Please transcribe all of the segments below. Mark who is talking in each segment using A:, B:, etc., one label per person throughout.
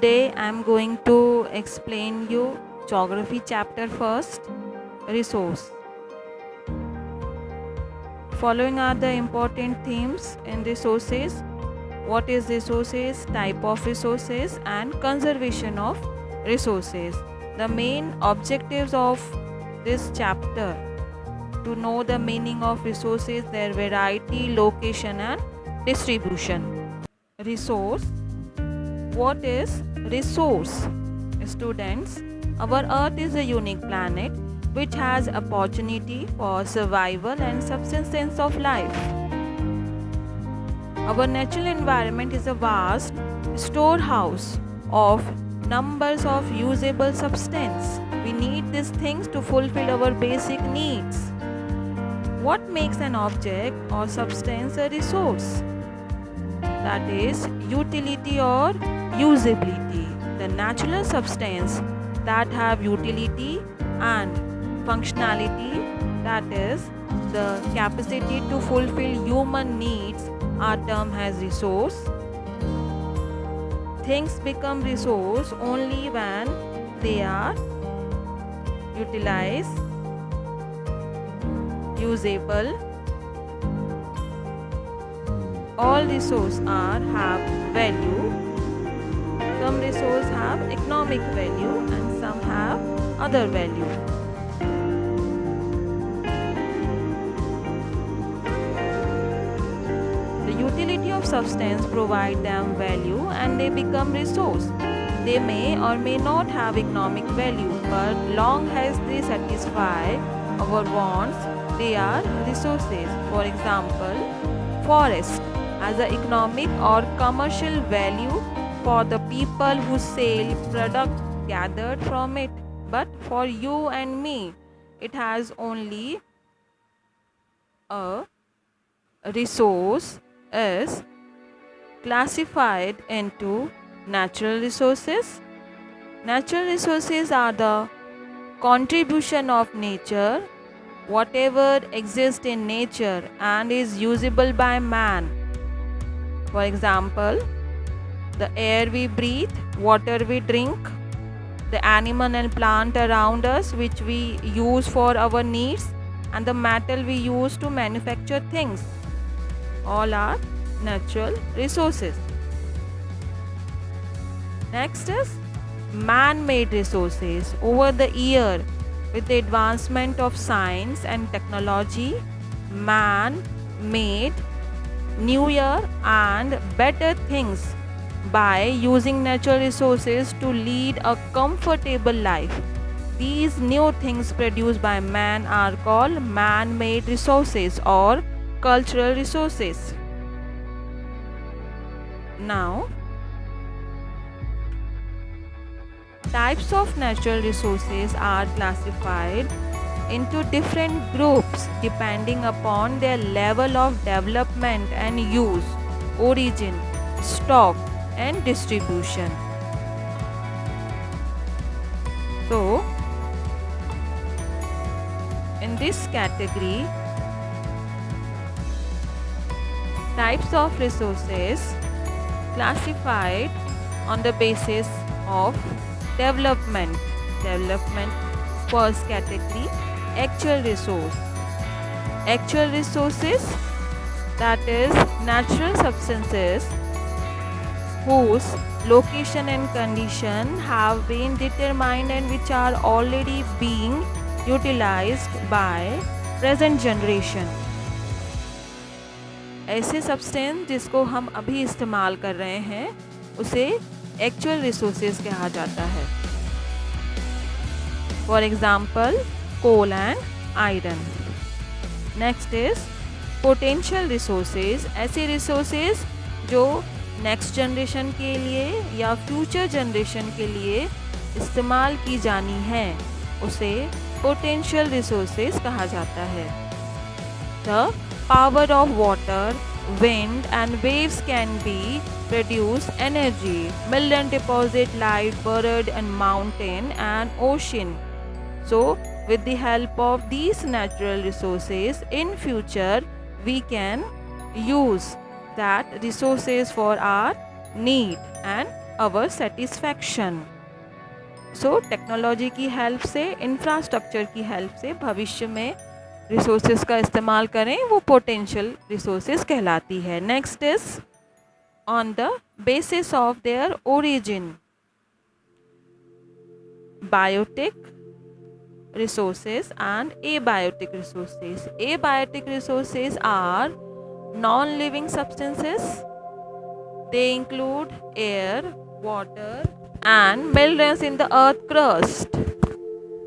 A: Today I am going to explain you geography chapter first, resource. Following are the important themes in resources. What is resources, type of resources and conservation of resources. The main objectives of this chapter: to know the meaning of resources, their variety, location and distribution. Resource. What is resource? Students, our earth is a unique planet which has opportunity for survival and subsistence of life. Our natural environment is a vast storehouse of numbers of usable substance. We need these things to fulfill our basic needs. What makes an object or substance a resource? That is utility or usability. The natural substance that have utility and functionality, that is the capacity to fulfill human needs, are termed as resource. Things become resource only when they are utilized, usable. All resources have value. Some resources have economic value and some have other value. The utility of substance provide them value and they become resource. They may or may not have economic value, but long as they satisfy our wants, they are resources. For example, forest has an economic or commercial value for the people who sell product gathered from it, but for you and me it has only a resource is classified into natural resources. Natural resources are the contribution of nature, whatever exists in nature and is usable by man. For example, the air we breathe, water we drink, the animal and plant around us which we use for our needs, and the metal we use to manufacture things. All are natural resources. Next is man-made resources. Over the year, with the advancement of science and technology, man made newer and better things by using natural resources to lead a comfortable life. These new things produced by man are called man-made resources or cultural resources. Now, types of natural resources are classified into different groups depending upon their level of development and use, origin, stock and distribution. So, in this category, types of resources classified on the basis of development. First category, actual resource. Actual resources, that is natural substances whose location and condition have been determined and which are already being utilized by present generation. ऐसे substance जिसको हम अभी इस्तेमाल कर रहे हैं उसे actual resources कहा जाता है. For example, coal and iron. Next is potential resources. ऐसे रिसोर्सेज जो नेक्स्ट जनरेशन के लिए या फ्यूचर जनरेशन के लिए इस्तेमाल की जानी है उसे पोटेंशियल रिसोर्सेज कहा जाता है. The power of water, wind and waves can be produce energy. Million deposit light buried in mountain and ocean. So, with the help of these natural resources, in future we can use that resources for our need and our satisfaction. So technology की help से, infrastructure की help से भविष्य में resources का इस्तेमाल करें, वो पोटेंशियल रिसोर्सेज कहलाती है. Next is on the basis of their origin. Biotic resources and abiotic resources. Abiotic resources are non-living substances. They include air, water, and minerals in the earth crust.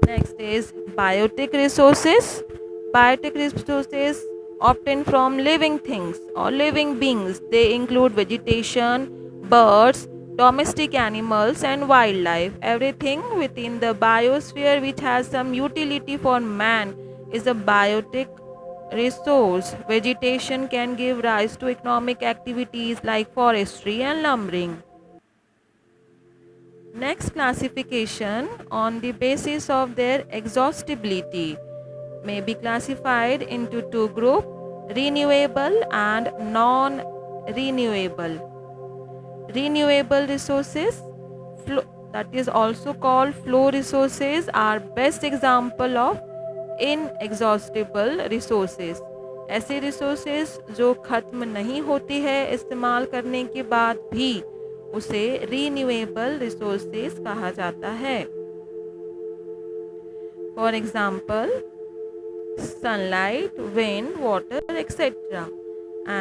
A: Next is biotic resources. Biotic resources obtained from living things or living beings. They include vegetation, birds, domestic animals and wildlife. Everything within the biosphere which has some utility for man is a biotic resource. Vegetation can give rise to economic activities like forestry and lumbering. Next, classification on the basis of their exhaustibility may be classified into two groups: renewable and non-renewable. Renewable resources, that is also called flow resources, are best example of inexhaustible resources. ऐसे resources जो खत्म नहीं होती है इस्तेमाल करने के बाद भी, उसे renewable resources कहा जाता है. For example, sunlight, wind, water, etc.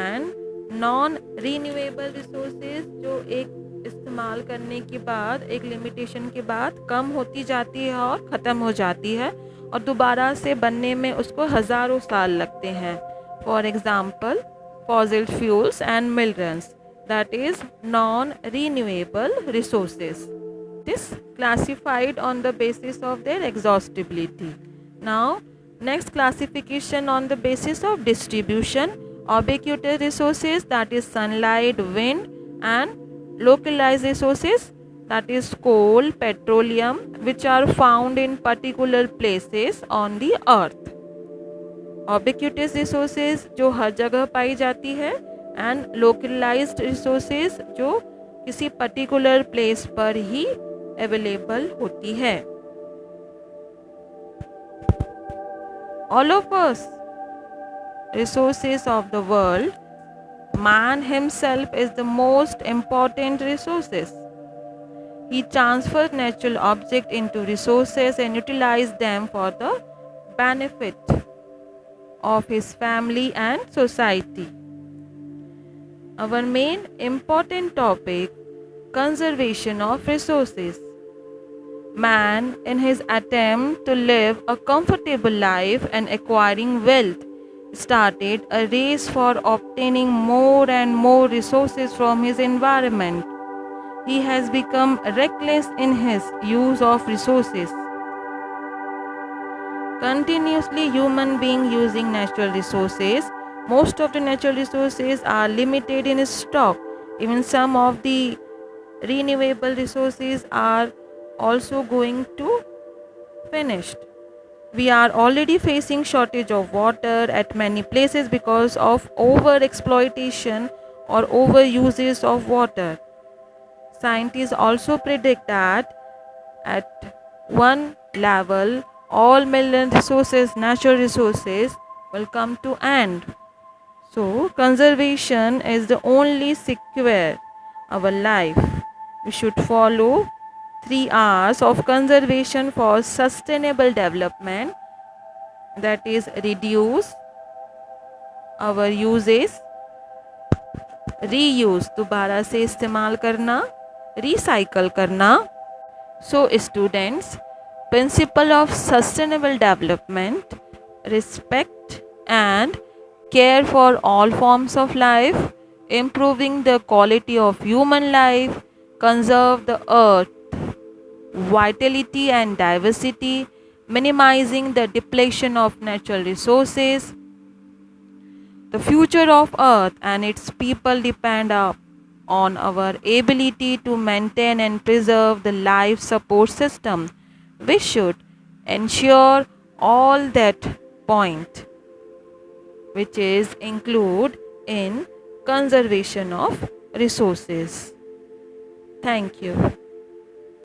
A: and non renewable resources जो एक इस्तेमाल करने के बाद, एक लिमिटेशन के बाद कम होती जाती है और ख़त्म हो जाती है, और दोबारा से बनने में उसको हज़ारों साल लगते हैं. For example, fossil fuels and minerals, that is non renewable resources. This classified on the basis of there exhaustibility. Now next classification on the basis of distribution. Ubiquitous resources, that is sunlight, wind, and localized resources, that is coal, petroleum, which are found in particular places on the earth. Ubiquitous resources जो हर जगह पाई जाती है, and localized resources जो किसी particular place पर ही available होती है. All of us resources of the world, man himself is the most important resources. He transfers natural objects into resources and utilizes them for the benefit of his family and society. Our main important topic, conservation of resources. Man, in his attempt to live a comfortable life and acquiring wealth, started a race for obtaining more and more resources from his environment. He has become reckless in his use of resources. Continuously human being using natural resources. Most of the natural resources are limited in stock. Even some of the renewable resources are also going to finished. We are already facing shortage of water at many places because of over exploitation or over uses of water. Scientists also predict that at one level all mineral resources, natural resources will come to end. So conservation is the only secure our life. We should follow 3 R's of conservation for sustainable development, that is reduce our uses, reuse दोबारा से इस्तेमाल करना, recycle करना. So students, principle of sustainable development: respect and care for all forms of life, improving the quality of human life, conserve the earth vitality and diversity, minimizing the depletion of natural resources. The future of earth and its people depend on our ability to maintain and preserve the life support system. We should ensure all that point, which is include in conservation of resources. Thank you.